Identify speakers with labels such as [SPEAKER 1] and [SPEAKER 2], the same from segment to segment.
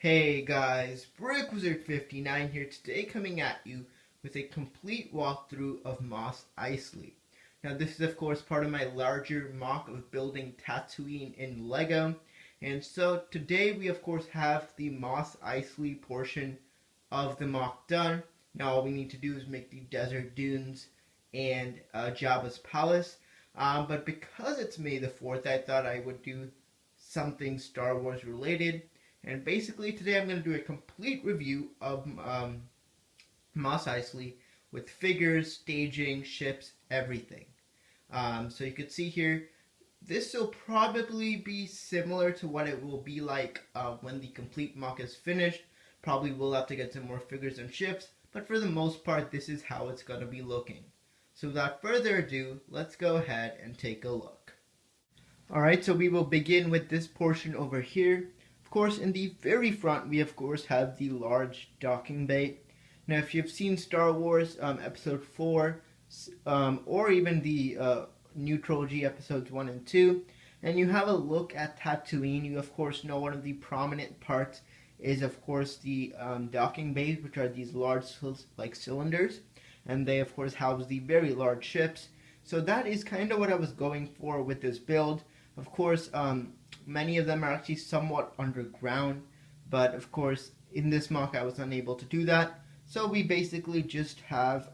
[SPEAKER 1] Hey guys, BrickWizard59 here today coming at you with a complete walkthrough of Mos Eisley. Now this is of course part of my larger mock of building Tatooine in Lego, and so today we of course have the Mos Eisley portion of the mock done. Now all we need to do is make the desert dunes and Jabba's palace, but because it's May the 4th I thought I would do something Star Wars related. And basically today I'm going to do a complete review of Mos Eisley with figures, staging, ships, everything. So you can see here, this will probably be similar to what it will be like when the complete mock is finished. Probably we'll have to get some more figures and ships, but for the most part this is how it's going to be looking. So without further ado, let's go ahead and take a look. Alright, so we will begin with this portion over here. Of course, in the very front, we of course have the large docking bay. Now, if you've seen Star Wars Episode 4, or even the new trilogy Episodes 1 and 2, and you have a look at Tatooine, you of course know one of the prominent parts is of course the docking bays, which are these large like cylinders, and they of course house the very large ships. So that is kind of what I was going for with this build. Of course, many of them are actually somewhat underground, but of course in this mock I was unable to do that. So we basically just have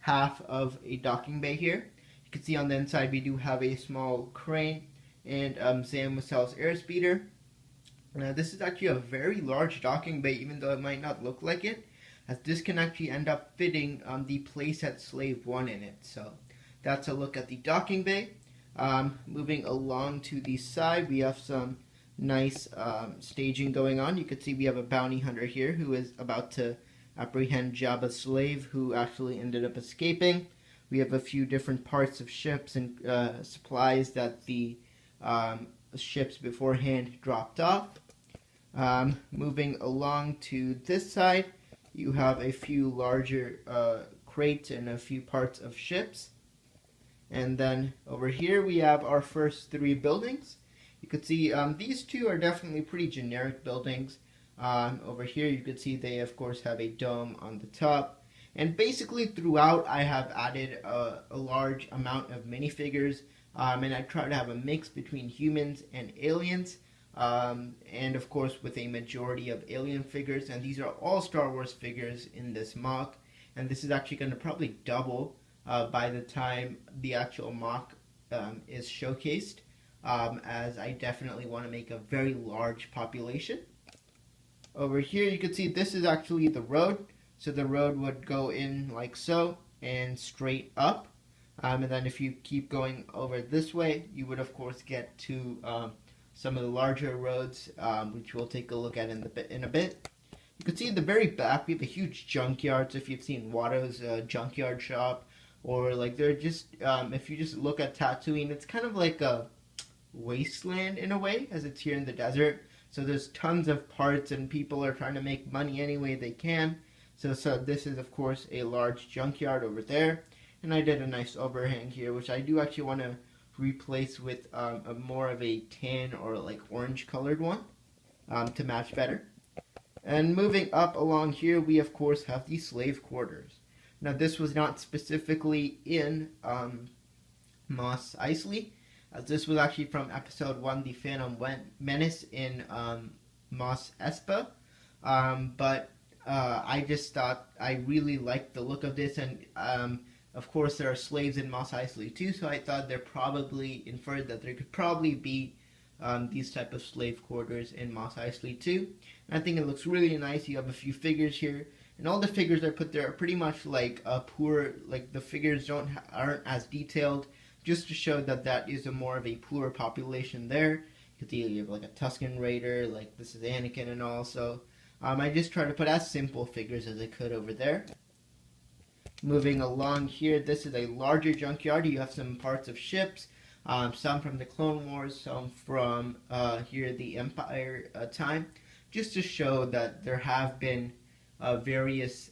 [SPEAKER 1] half of a docking bay here. You can see on the inside we do have a small crane and Sam Wassell's airspeeder. Now this is actually a very large docking bay, even though it might not look like it, as this can actually end up fitting the playset Slave 1 in it. So that's a look at the docking bay. Moving along to the side, we have some nice staging going on. You can see we have a bounty hunter here who is about to apprehend Jabba's slave, who actually ended up escaping. We have a few different parts of ships and supplies that the ships beforehand dropped off. Moving along to this side, you have a few larger crates and a few parts of ships. And then over here we have our first three buildings. You can see these two are definitely pretty generic buildings. Over here you can see they of course have a dome on the top. And basically throughout I have added a large amount of minifigures. And I try to have a mix between humans and aliens. And of course with a majority of alien figures. And these are all Star Wars figures in this mock. And this is actually going to probably double by the time the actual mock is showcased, as I definitely want to make a very large population. Over here you can see this is actually the road, so the road would go in like so and straight up, and then if you keep going over this way you would of course get to some of the larger roads, which we'll take a look at in a bit. You can see in the very back we have a huge junkyard, so if you've seen Watto's junkyard shop, or like they're just, if you just look at Tatooine, it's kind of like a wasteland in a way, as it's here in the desert. So there's tons of parts and people are trying to make money any way they can. So this is of course a large junkyard over there. And I did a nice overhang here, which I do actually want to replace with a more of a tan or like orange colored one to match better. And moving up along here, we of course have the slave quarters. Now this was not specifically in Mos Eisley, as this was actually from Episode 1, The Phantom Menace in Mos Espa, but I just thought I really liked the look of this, and of course there are slaves in Mos Eisley too, so I thought there probably inferred that there could probably be these type of slave quarters in Mos Eisley too. And I think it looks really nice. You have a few figures here. And all the figures I put there are pretty much like poor, like the figures aren't as detailed, just to show that that is a more of a poor population there. You can see you have like a Tusken Raider, like this is Anakin and all, so I just tried to put as simple figures as I could over there. Moving along here, this is a larger junkyard. You have some parts of ships, some from the Clone Wars, some from here the Empire time, just to show that there have been various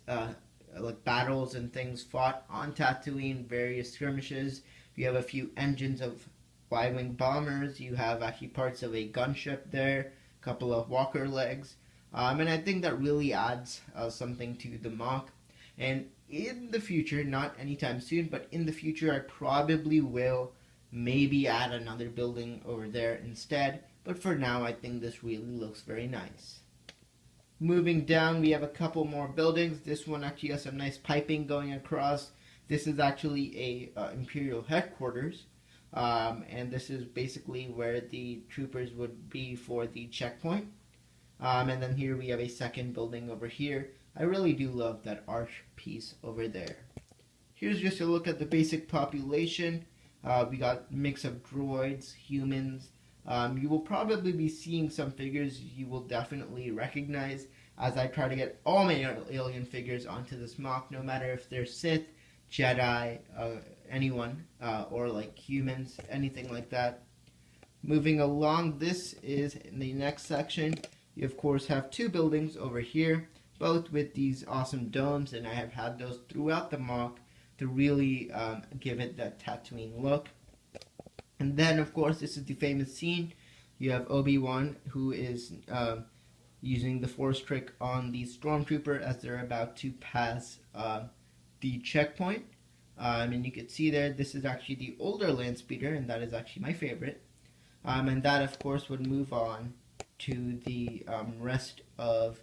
[SPEAKER 1] like battles and things fought on Tatooine, various skirmishes. You have a few engines of Y-wing bombers. You have actually parts of a gunship there, a couple of walker legs. And I think that really adds something to the mock. And in the future, not anytime soon, but in the future, I probably will maybe add another building over there instead. But for now, I think this really looks very nice. Moving down, we have a couple more buildings. This one actually has some nice piping going across. This is actually a Imperial headquarters. And this is basically where the troopers would be for the checkpoint. And then here we have a second building over here. I really do love that arch piece over there. Here's just a look at the basic population. We got a mix of droids, humans. You will probably be seeing some figures you will definitely recognize as I try to get all my alien figures onto this mock, no matter if they're Sith, Jedi, anyone, or like humans, anything like that. Moving along, this is in the next section. You of course have two buildings over here, both with these awesome domes, and I have had those throughout the mock to really give it that Tatooine look. And then of course this is the famous scene. You have Obi-Wan who is using the Force trick on the Stormtrooper as they're about to pass the checkpoint. And you can see there, this is actually the older land speeder, and that is actually my favorite. And that of course would move on to the rest of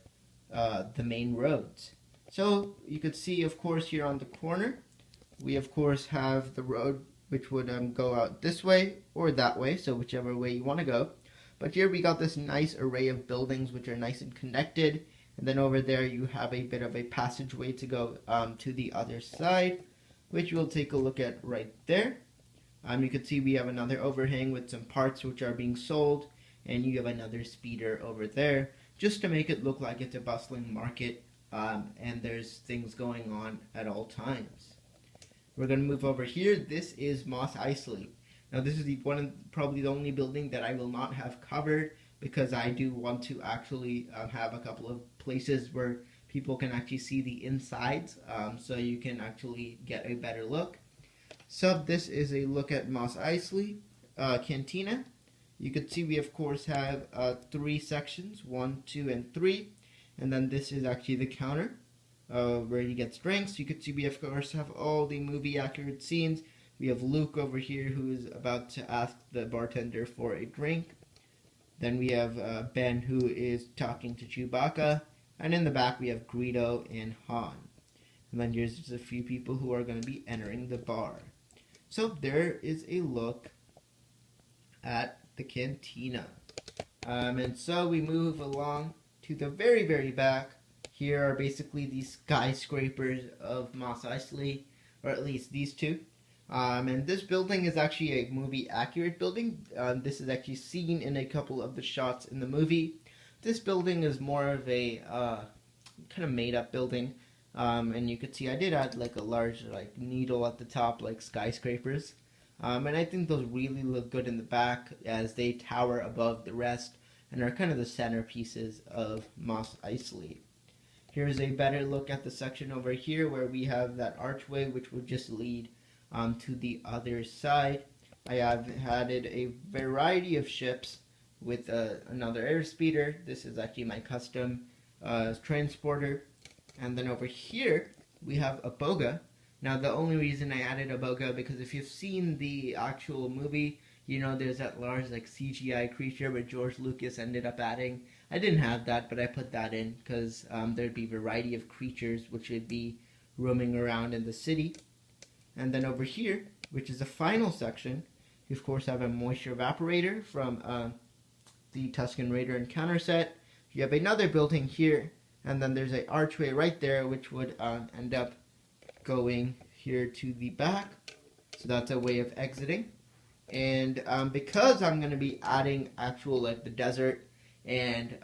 [SPEAKER 1] the main roads. So you could see of course here on the corner, we of course have the road which would go out this way or that way, so whichever way you want to go. But here we got this nice array of buildings which are nice and connected, and then over there you have a bit of a passageway to go to the other side, which we'll take a look at right there. You can see we have another overhang with some parts which are being sold, and you have another speeder over there, just to make it look like it's a bustling market, and there's things going on at all times. We're going to move over here. This is Mos Eisley. Now this is probably the only building that I will not have covered, because I do want to actually have a couple of places where people can actually see the insides, so you can actually get a better look. So this is a look at Mos Eisley Cantina. You can see we of course have 3 sections, 1, 2, and 3, and then this is actually the counter where he gets drinks. You can see we of course have all the movie accurate scenes. We have Luke over here who is about to ask the bartender for a drink. Then we have Ben who is talking to Chewbacca, and in the back we have Greedo and Han. And then here's just a few people who are going to be entering the bar. So there is a look at the cantina. And so we move along to the very, very back. Here are basically the skyscrapers of Mos Eisley, or at least these two. And this building is actually a movie accurate building. This is actually seen in a couple of the shots in the movie. This building is more of a kind of made up building. And you could see I did add like a large like needle at the top, like skyscrapers. And I think those really look good in the back as they tower above the rest and are kind of the centerpieces of Mos Eisley. Here's a better look at the section over here where we have that archway which would just lead to the other side. I have added a variety of ships with another airspeeder. This is actually my custom transporter. And then over here we have a boga. Now the only reason I added a boga because if you've seen the actual movie, you know there's that large like CGI creature where George Lucas ended up adding. I didn't have that, but I put that in because there'd be a variety of creatures which would be roaming around in the city. And then over here, which is the final section, you of course have a moisture evaporator from the Tusken Raider encounter set. You have another building here, and then there's an archway right there which would end up going here to the back. So that's a way of exiting. And because I'm going to be adding actual like the desert and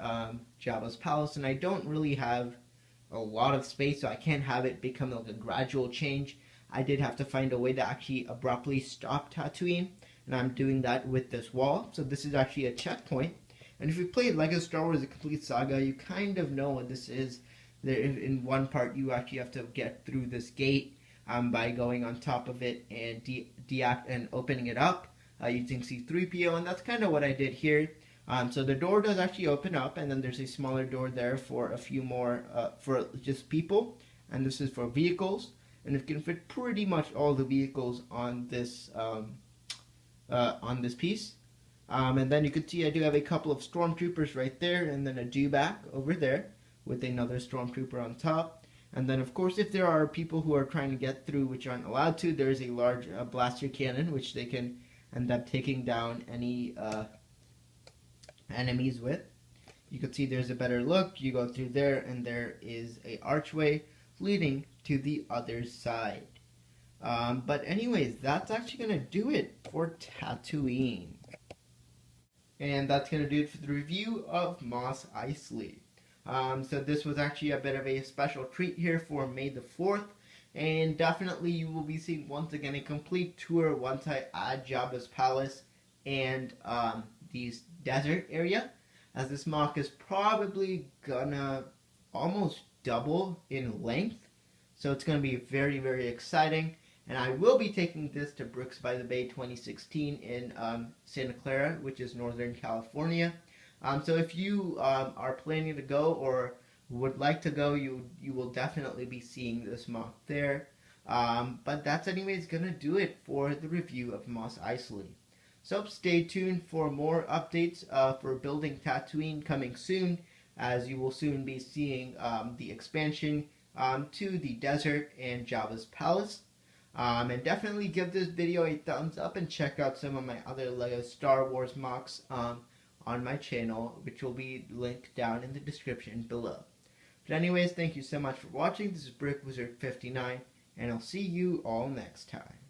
[SPEAKER 1] Jabba's palace, and I don't really have a lot of space, so I can't have it become like a gradual change. I did have to find a way to actually abruptly stop Tatooine, and I'm doing that with this wall. So this is actually a checkpoint, and if you played LEGO Star Wars: The Complete Saga, you kind of know what this is. There, in one part, you actually have to get through this gate by going on top of it and and opening it up using C-3PO, and that's kind of what I did here. So the door does actually open up, and then there's a smaller door there for a few more, for just people, and this is for vehicles, and it can fit pretty much all the vehicles on this piece. And then you can see I do have a couple of stormtroopers right there, and then a dewback over there with another stormtrooper on top. And then, of course, if there are people who are trying to get through which aren't allowed to, there is a large blaster cannon which they can end up taking down any enemies with. You can see there's a better look. You go through there, and there is a archway leading to the other side. But anyways, that's actually going to do it for Tatooine. And that's going to do it for the review of Mos Eisley. So this was actually a bit of a special treat here for May the 4th. And definitely you will be seeing once again a complete tour once I add Jabba's Palace and the desert area. As this MOC is probably gonna almost double in length. So it's going to be very, very exciting. And I will be taking this to Brooks by the Bay 2016 in Santa Clara, which is Northern California. So if you are planning to go or would like to go, you will definitely be seeing this MOC there. But that's anyways going to do it for the review of Mos Eisley. So stay tuned for more updates for building Tatooine coming soon, as you will soon be seeing the expansion to the desert and Jabba's Palace. And definitely give this video a thumbs up and check out some of my other LEGO Star Wars MOCs on my channel, which will be linked down in the description below. But anyways, thank you so much for watching. This is BrickWizard59, and I'll see you all next time.